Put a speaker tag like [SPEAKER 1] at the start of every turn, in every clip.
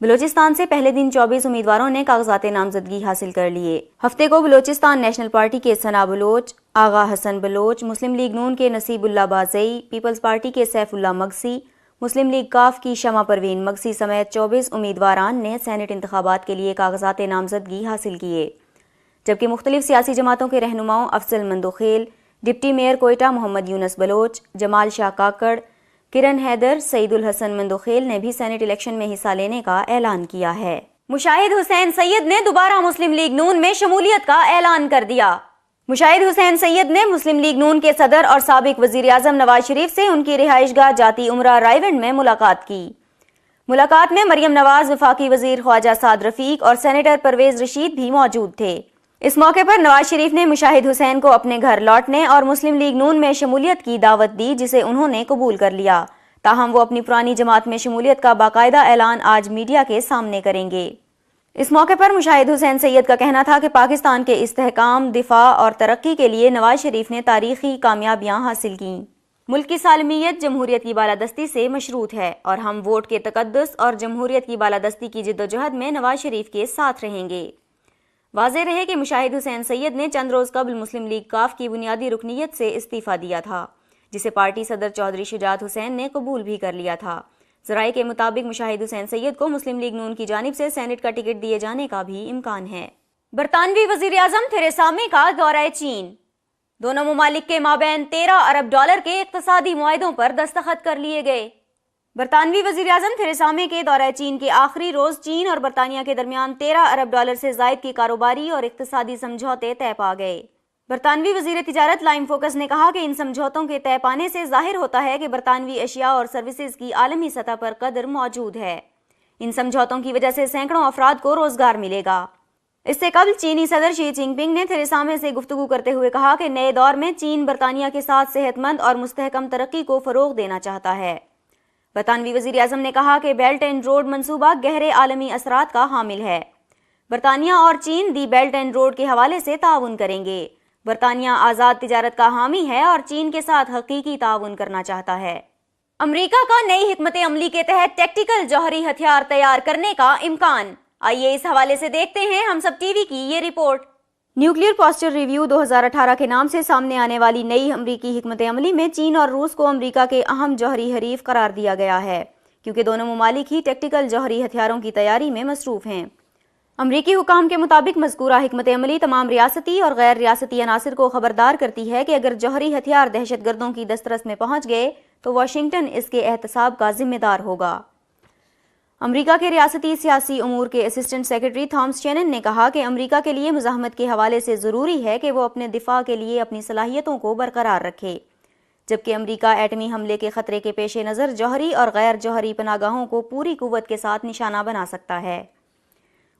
[SPEAKER 1] بلوچستان سے پہلے دن 24 امیدواروں نے کاغذات نامزدگی حاصل کر لیے۔ ہفتے کو بلوچستان نیشنل پارٹی کے ثنا بلوچ، آغا حسن بلوچ، مسلم لیگ نون کے نصیب اللہ بازئی، پیپلز پارٹی کے سیف اللہ مگسی، مسلم لیگ کاف کی شمع پروین مگسی سمیت 24 امیدواران نے سینٹ انتخابات کے لیے کاغذات نامزدگی حاصل کیے، جبکہ مختلف سیاسی جماعتوں کے رہنماؤں افضل مندوخیل، ڈپٹی میئر کوئٹہ محمد یونس بلوچ، جمال شاہ کاکڑ، کرن حیدر، سعید الحسن مندوخیل نے بھی سینٹ الیکشن میں حصہ لینے کا اعلان کیا ہے۔ مشاہد حسین سید نے دوبارہ مسلم لیگ نون میں شمولیت کا اعلان کر دیا۔ مشاہد حسین سید نے مسلم لیگ نون کے صدر اور سابق وزیر اعظم نواز شریف سے ان کی رہائش گاہ جاتی عمرہ رائیونڈ میں ملاقات کی۔ ملاقات میں مریم نواز، وفاقی وزیر خواجہ سعد رفیق اور سینیٹر پرویز رشید بھی موجود تھے۔ اس موقع پر نواز شریف نے مشاہد حسین کو اپنے گھر لوٹنے اور مسلم لیگ نون میں شمولیت کی دعوت دی، جسے انہوں نے قبول کر لیا، تاہم وہ اپنی پرانی جماعت میں شمولیت کا باقاعدہ اعلان آج میڈیا کے سامنے کریں گے۔ اس موقع پر مشاہد حسین سید کا کہنا تھا کہ پاکستان کے استحکام، دفاع اور ترقی کے لیے نواز شریف نے تاریخی کامیابیاں حاصل کیں۔ ملک کی سالمیت جمہوریت کی بالادستی سے مشروط ہے اور ہم ووٹ کے تقدس اور جمہوریت کی بالادستی کی جدوجہد میں نواز شریف کے ساتھ رہیں گے۔ واضح رہے کہ مشاہد حسین سید نے چند روز قبل مسلم لیگ کاف کی بنیادی رکنیت سے استعفیٰ دیا تھا، جسے پارٹی صدر چودھری شجاعت حسین نے قبول بھی کر لیا تھا۔ ذرائع کے مطابق مشاہد حسین سید کو مسلم لیگ نون کی جانب سے سینٹ کا ٹکٹ دیے جانے کا بھی امکان ہے۔ برطانوی وزیر اعظم تھریسا مے کا دورہ چین۔ دونوں ممالک کے مابین 13 ارب ڈالر کے اقتصادی معاہدوں پر دستخط کر لیے گئے۔ برطانوی وزیر اعظم تھریسا مے کے دورہ چین کے آخری روز چین اور برطانیہ کے درمیان 13 ارب ڈالر سے زائد کی کاروباری اور اقتصادی سمجھوتے طے پا گئے۔ برطانوی وزیر تجارت لائم فوکس نے کہا کہ ان سمجھوتوں کے طے پانے سے ظاہر ہوتا ہے کہ برطانوی اشیاء اور سروسز کی عالمی سطح پر قدر موجود ہے۔ ان سمجھوتوں کی وجہ سے سینکڑوں افراد کو روزگار ملے گا۔ اس سے قبل چینی صدر شی جن پنگ نے تھریسا مے سے گفتگو کرتے ہوئے کہا کہ نئے دور میں چین برطانیہ کے ساتھ صحت مند اور مستحکم ترقی کو فروغ دینا چاہتا ہے۔ برطانوی وزیر اعظم نے کہا کہ بیلٹ اینڈ روڈ منصوبہ گہرے عالمی اثرات کا حامل ہے۔ برطانیہ اور چین دی بیلٹ اینڈ روڈ کے حوالے سے تعاون کریں گے۔ برطانیہ آزاد تجارت کا حامی ہے اور چین کے ساتھ حقیقی تعاون کرنا چاہتا ہے۔ امریکہ کا نئی حکمت عملی کے تحت ٹیکٹیکل جوہری ہتھیار تیار کرنے کا امکان۔ آئیے اس حوالے سے دیکھتے ہیں ہم سب ٹی وی کی یہ رپورٹ۔ نیوکلیئر پوسچر ریویو 2018 کے نام سے سامنے آنے والی نئی امریکی حکمت عملی میں چین اور روس کو امریکہ کے اہم جوہری حریف قرار دیا گیا ہے، کیونکہ دونوں ممالک ہی ٹیکٹیکل جوہری ہتھیاروں کی تیاری میں مصروف ہیں۔ امریکی حکام کے مطابق مذکورہ حکمت عملی تمام ریاستی اور غیر ریاستی عناصر کو خبردار کرتی ہے کہ اگر جوہری ہتھیار دہشت گردوں کی دسترس میں پہنچ گئے تو واشنگٹن اس کے احتساب کا ذمہ دار ہوگا۔ امریکہ کے ریاستی سیاسی امور کے اسسٹنٹ سیکرٹری تھامس شینن نے کہا کہ امریکہ کے لیے مزاحمت کے حوالے سے ضروری ہے کہ وہ اپنے دفاع کے لیے اپنی صلاحیتوں کو برقرار رکھے، جبکہ امریکہ ایٹمی حملے کے خطرے کے پیش نظر جوہری اور غیر جوہری پناہ گاہوں کو پوری قوت کے ساتھ نشانہ بنا سکتا ہے۔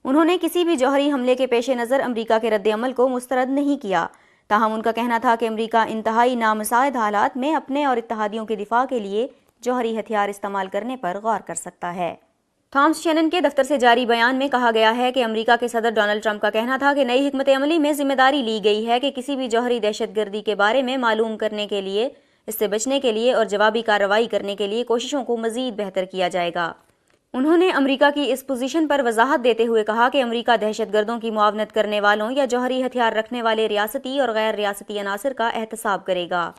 [SPEAKER 1] انہوں نے کسی بھی جوہری حملے کے پیش نظر امریکہ کے رد عمل کو مسترد نہیں کیا، تاہم ان کا کہنا تھا کہ امریکہ انتہائی نامساعد حالات میں اپنے اور اتحادیوں کے دفاع کے لیے جوہری ہتھیار استعمال کرنے پر غور کر سکتا ہے۔ تھامس شینن کے دفتر سے جاری بیان میں کہا گیا ہے کہ امریکہ کے صدر ڈونلڈ ٹرمپ کا کہنا تھا کہ نئی حکمت عملی میں ذمہ داری لی گئی ہے کہ کسی بھی جوہری دہشت گردی کے بارے میں معلوم کرنے کے لیے، اس سے بچنے کے لیے اور جوابی کارروائی کرنے کے لیے کوششوں کو مزید بہتر کیا جائے گا۔ انہوں نے امریکہ کی اس پوزیشن پر وضاحت دیتے ہوئے کہا کہ امریکہ دہشت گردوں کی معاونت کرنے والوں یا جوہری ہتھیار رکھنے والے ریاستی اور غیر ریاستی عناصر کا احتساب کرے گا۔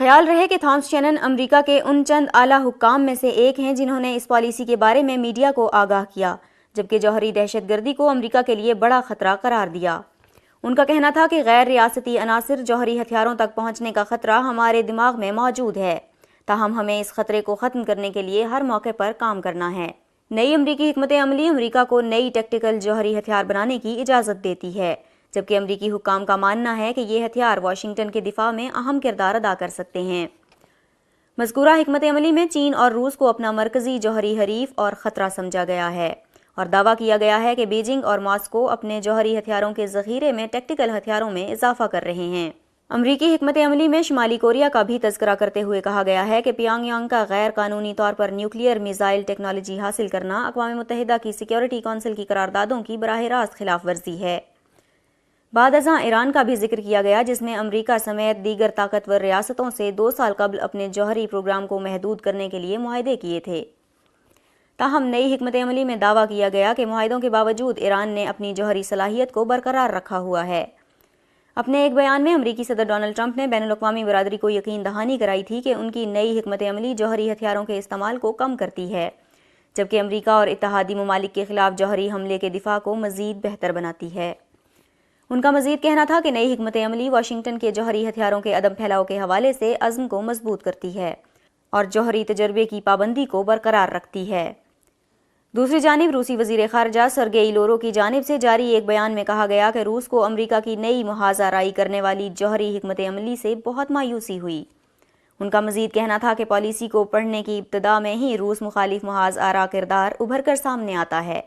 [SPEAKER 1] خیال رہے کہ تھامس شینن امریکہ کے ان چند اعلیٰ حکام میں سے ایک ہیں جنہوں نے اس پالیسی کے بارے میں میڈیا کو آگاہ کیا، جبکہ جوہری دہشت گردی کو امریکہ کے لیے بڑا خطرہ قرار دیا۔ ان کا کہنا تھا کہ غیر ریاستی عناصر جوہری ہتھیاروں تک پہنچنے کا خطرہ ہمارے دماغ میں موجود ہے، تاہم ہمیں اس خطرے کو ختم کرنے کے لیے ہر موقع پر کام کرنا ہے۔ نئی امریکی حکمت عملی امریکہ کو نئی ٹیکٹیکل جوہری ہتھیار بنانے کی اجازت دیتی ہے، جبکہ امریکی حکام کا ماننا ہے کہ یہ ہتھیار واشنگٹن کے دفاع میں اہم کردار ادا کر سکتے ہیں۔ مذکورہ حکمت عملی میں چین اور روس کو اپنا مرکزی جوہری حریف اور خطرہ سمجھا گیا ہے، اور دعویٰ کیا گیا ہے کہ بیجنگ اور ماسکو اپنے جوہری ہتھیاروں کے ذخیرے میں ٹیکٹیکل ہتھیاروں میں اضافہ کر رہے ہیں۔ امریکی حکمت عملی میں شمالی کوریا کا بھی تذکرہ کرتے ہوئے کہا گیا ہے کہ پیانگ یانگ کا غیر قانونی طور پر نیوکلیئر میزائل ٹیکنالوجی حاصل کرنا اقوام متحدہ کی سیکیورٹی کونسل کی قراردادوں کی براہ راست خلاف ورزی ہے۔ بعد ازاں ایران کا بھی ذکر کیا گیا، جس نے امریکہ سمیت دیگر طاقتور ریاستوں سے 2 سال قبل اپنے جوہری پروگرام کو محدود کرنے کے لیے معاہدے کیے تھے۔ تاہم نئی حکمت عملی میں دعویٰ کیا گیا کہ معاہدوں کے باوجود ایران نے اپنی جوہری صلاحیت کو برقرار رکھا ہوا ہے۔ اپنے ایک بیان میں امریکی صدر ڈونلڈ ٹرمپ نے بین الاقوامی برادری کو یقین دہانی کرائی تھی کہ ان کی نئی حکمت عملی جوہری ہتھیاروں کے استعمال کو کم کرتی ہے، جبکہ امریکہ اور اتحادی ممالک کے خلاف جوہری حملے کے دفاع کو مزید بہتر بناتی ہے۔ ان کا مزید کہنا تھا کہ نئی حکمت عملی واشنگٹن کے جوہری ہتھیاروں کے عدم پھیلاؤ کے حوالے سے عزم کو مضبوط کرتی ہے اور جوہری تجربے کی پابندی کو برقرار رکھتی ہے۔ دوسری جانب روسی وزیر خارجہ سرگئی لورو کی جانب سے جاری ایک بیان میں کہا گیا کہ روس کو امریکہ کی نئی محاذ آرائی کرنے والی جوہری حکمت عملی سے بہت مایوسی ہوئی۔ ان کا مزید کہنا تھا کہ پالیسی کو پڑھنے کی ابتدا میں ہی روس مخالف محاذ آرا کردار ابھر کر سامنے آتا ہے۔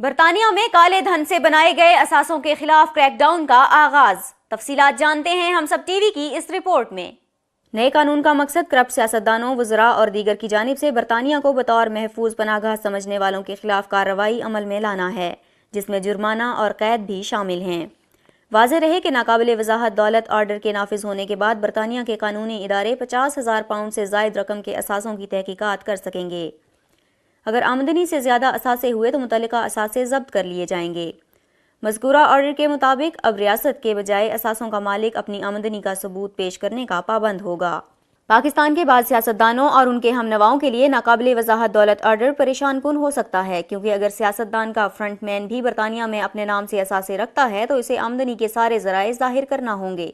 [SPEAKER 1] برطانیہ میں کالے دھن سے بنائے گئے اثاثوں کے خلاف کریک ڈاؤن کا آغاز۔ تفصیلات جانتے ہیں ہم سب ٹی وی کی اس رپورٹ میں۔ نئے قانون کا مقصد کرپٹ سیاستدانوں، وزراء اور دیگر کی جانب سے برطانیہ کو بطور محفوظ پناہ گاہ سمجھنے والوں کے خلاف کارروائی عمل میں لانا ہے، جس میں جرمانہ اور قید بھی شامل ہیں۔ واضح رہے کہ ناقابل وضاحت دولت آرڈر کے نافذ ہونے کے بعد برطانیہ کے قانونی ادارے 50,000 پاؤنڈ سے زائد رقم کے اثاثوں کی تحقیقات کر سکیں گے۔ اگر آمدنی سے زیادہ اثاثے ہوئے تو متعلقہ اثاثے ضبط کر لیے جائیں گے۔ مذکورہ آرڈر کے مطابق اب ریاست کے بجائے اثاثوں کا مالک اپنی آمدنی کا ثبوت پیش کرنے کا پابند ہوگا۔ پاکستان کے بعض سیاستدانوں اور ان کے ہم نواؤں کے لیے ناقابل وضاحت دولت آرڈر پریشان کن ہو سکتا ہے، کیونکہ اگر سیاستدان کا فرنٹ مین بھی برطانیہ میں اپنے نام سے اثاثے رکھتا ہے تو اسے آمدنی کے سارے ذرائع ظاہر کرنا ہوں گے۔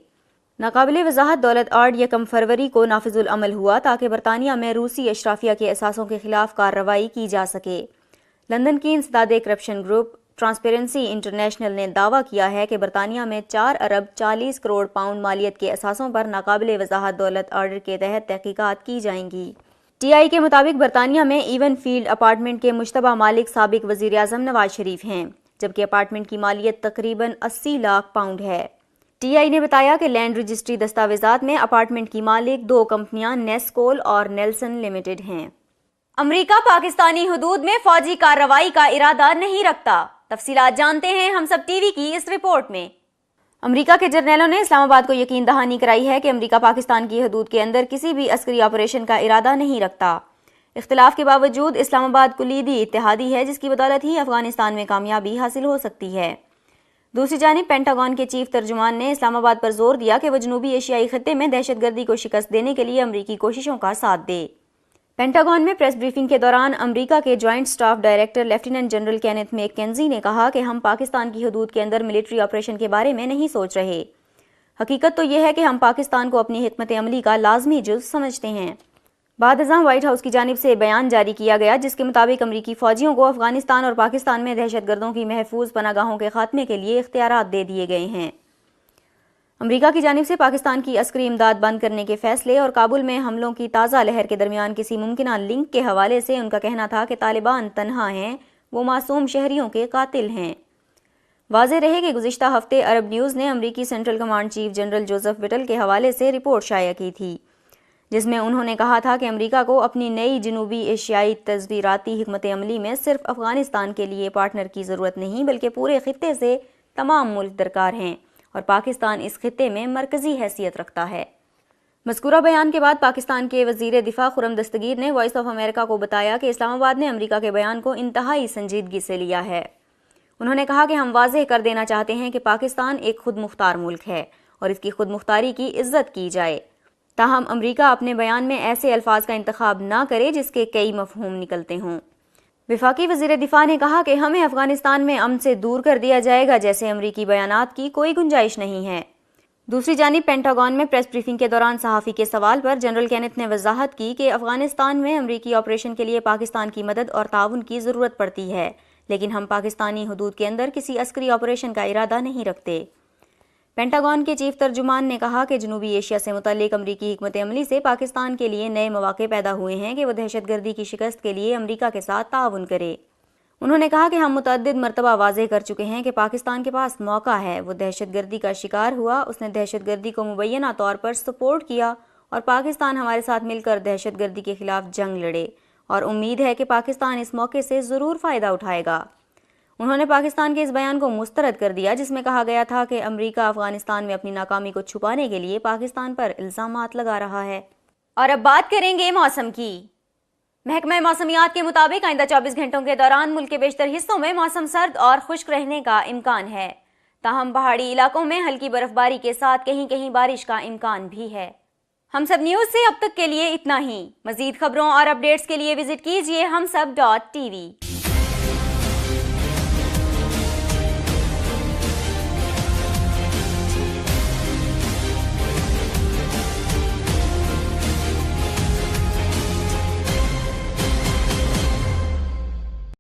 [SPEAKER 1] ناقابل وضاحت دولت آرڈر 1 فروری کو نافذ العمل ہوا تاکہ برطانیہ میں روسی اشرافیہ کے اثاثوں کے خلاف کارروائی کی جا سکے۔ لندن کی انسداد کرپشن گروپ ٹرانسپیرنسی انٹرنیشنل نے دعویٰ کیا ہے کہ برطانیہ میں 4 ارب 40 کروڑ پاؤنڈ مالیت کے اثاثوں پر ناقابل وضاحت دولت آرڈر کے تحت تحقیقات کی جائیں گی۔ ٹی آئی کے مطابق برطانیہ میں ایون فیلڈ اپارٹمنٹ کے مشتبہ مالک سابق وزیر اعظم نواز شریف ہیں، جبکہ اپارٹمنٹ کی مالیت تقریباً 80 لاکھ پاؤنڈ ہے۔ ٹی آئی نے بتایا کہ لینڈ رجسٹری دستاویزات میں اپارٹمنٹ کی مالک 2 کمپنیاں نیسکول اور نیلسن لمیٹڈ ہیں۔ امریکہ پاکستانی حدود میں فوجی کارروائی کا ارادہ نہیں رکھتا۔ تفصیلات جانتے ہیں ہم سب ٹی وی کی اس رپورٹ میں۔ امریکہ کے جرنیلوں نے اسلام آباد کو یقین دہانی کرائی ہے کہ امریکہ پاکستان کی حدود کے اندر کسی بھی عسکری آپریشن کا ارادہ نہیں رکھتا۔ اختلاف کے باوجود اسلام آباد کلیدی اتحادی ہے، جس کی بدولت ہی افغانستان میں کامیابی حاصل ہو سکتی ہے۔ دوسری جانب پینٹاگون کے چیف ترجمان نے اسلام آباد پر زور دیا کہ وہ جنوبی ایشیائی خطے میں دہشت گردی کو شکست دینے کے لیے امریکی کوششوں کا ساتھ دے۔ پینٹاگون میں پریس بریفنگ کے دوران امریکہ کے joint staff director lieutenant general Kenneth McKenzie نے کہا کہ ہم پاکستان کی حدود کے اندر ملٹری آپریشن کے بارے میں نہیں سوچ رہے۔ حقیقت تو یہ ہے کہ ہم پاکستان کو اپنی حکمت عملی کا لازمی جز سمجھتے ہیں۔ بعد ازاں وائٹ ہاؤس کی جانب سے بیان جاری کیا گیا جس کے مطابق امریکی فوجیوں کو افغانستان اور پاکستان میں دہشت گردوں کی محفوظ پناہ گاہوں کے خاتمے کے لیے اختیارات دے دیے گئے ہیں۔ امریکہ کی جانب سے پاکستان کی عسکری امداد بند کرنے کے فیصلے اور کابل میں حملوں کی تازہ لہر کے درمیان کسی ممکنہ لنک کے حوالے سے ان کا کہنا تھا کہ طالبان تنہا ہیں، وہ معصوم شہریوں کے قاتل ہیں۔ واضح رہے کہ گزشتہ ہفتے عرب نیوز نے امریکی central command chief general Joseph Votel کے حوالے سے رپورٹ شائع کی تھی، جس میں انہوں نے کہا تھا کہ امریکہ کو اپنی نئی جنوبی ایشیائی تصویراتی حکمت عملی میں صرف افغانستان کے لیے پارٹنر کی ضرورت نہیں بلکہ پورے خطے سے تمام ملک درکار ہیں، اور پاکستان اس خطے میں مرکزی حیثیت رکھتا ہے۔ مذکورہ بیان کے بعد پاکستان کے وزیر دفاع خرم دستگیر نے وائس آف امریکہ کو بتایا کہ اسلام آباد نے امریکہ کے بیان کو انتہائی سنجیدگی سے لیا ہے۔ انہوں نے کہا کہ ہم واضح کر دینا چاہتے ہیں کہ پاکستان ایک خود مختار ملک ہے اور اس کی خود مختاری کی عزت کی جائے، تاہم امریکہ اپنے بیان میں ایسے الفاظ کا انتخاب نہ کرے جس کے کئی مفہوم نکلتے ہوں۔ وفاقی وزیر دفاع نے کہا کہ ہمیں افغانستان میں امن سے دور کر دیا جائے گا جیسے امریکی بیانات کی کوئی گنجائش نہیں ہے۔ دوسری جانب پینٹاگون میں پریس بریفنگ کے دوران صحافی کے سوال پر جنرل کینتھ نے وضاحت کی کہ افغانستان میں امریکی آپریشن کے لیے پاکستان کی مدد اور تعاون کی ضرورت پڑتی ہے، لیکن ہم پاکستانی حدود کے اندر کسی عسکری آپریشن کا ارادہ نہیں رکھتے۔ پینٹاگون کے چیف ترجمان نے کہا کہ جنوبی ایشیا سے متعلق امریکی حکمت عملی سے پاکستان کے لیے نئے مواقع پیدا ہوئے ہیں کہ وہ دہشت گردی کی شکست کے لیے امریکہ کے ساتھ تعاون کرے۔ انہوں نے کہا کہ ہم متعدد مرتبہ واضح کر چکے ہیں کہ پاکستان کے پاس موقع ہے، وہ دہشت گردی کا شکار ہوا، اس نے دہشت گردی کو مبینہ طور پر سپورٹ کیا اور پاکستان ہمارے ساتھ مل کر دہشت گردی کے خلاف جنگ لڑے، اور امید ہے کہ پاکستان اس موقع سے ضرور فائدہ اٹھائے گا۔ انہوں نے پاکستان کے اس بیان کو مسترد کر دیا جس میں کہا گیا تھا کہ امریکہ افغانستان میں اپنی ناکامی کو چھپانے کے لیے پاکستان پر الزامات لگا رہا ہے۔ اور اب بات کریں گے موسم کی۔ محکمہ موسمیات کے مطابق آئندہ 24 گھنٹوں کے دوران ملک کے بیشتر حصوں میں موسم سرد اور خشک رہنے کا امکان ہے، تاہم پہاڑی علاقوں میں ہلکی برف باری کے ساتھ کہیں کہیں بارش کا امکان بھی ہے۔ ہم سب نیوز سے اب تک کے لیے اتنا ہی۔ مزید خبروں اور اپڈیٹس کے لیے وزٹ کیجیے humsab.tv۔